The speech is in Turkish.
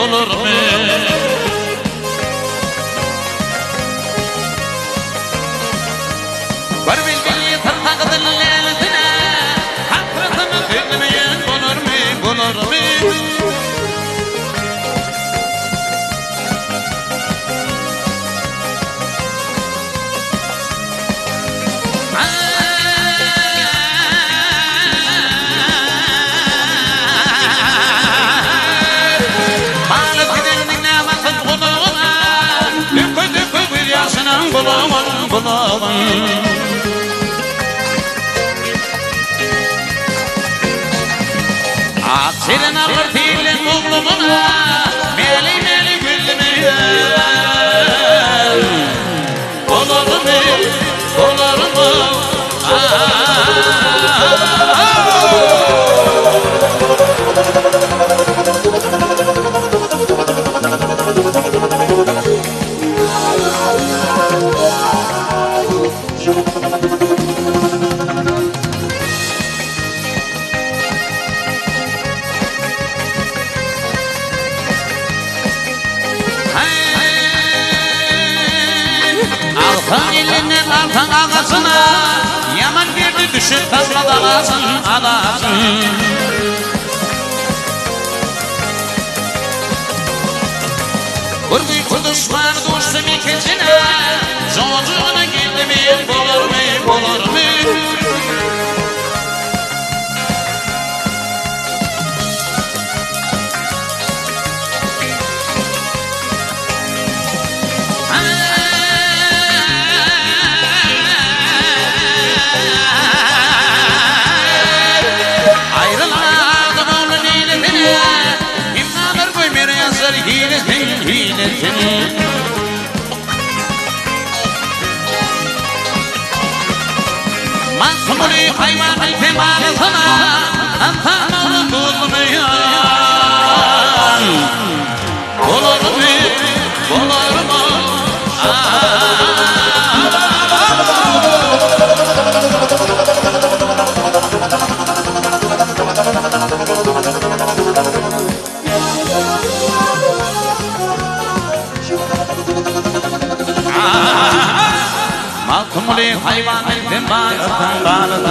Olur mu? Var bildiği tırnak dilleletine hasretimi bilmeyen bulur mu, bulur mu? Bulamam Akserin alır fiilin muğlumuna Meli meli gülmeyen Olur mu, olur mu Altın elinden altın ağasına Yaman girdi düşüp kalmadı alasın, alasın Vurdu kuduz var dostum ikisine Çocuğuna girdi mi, bulur mu, bulur mu Mahmuri hayvanın temanısına Antanını bulmayan Olur mu, olur mu Mahmuri hayvanın temanısına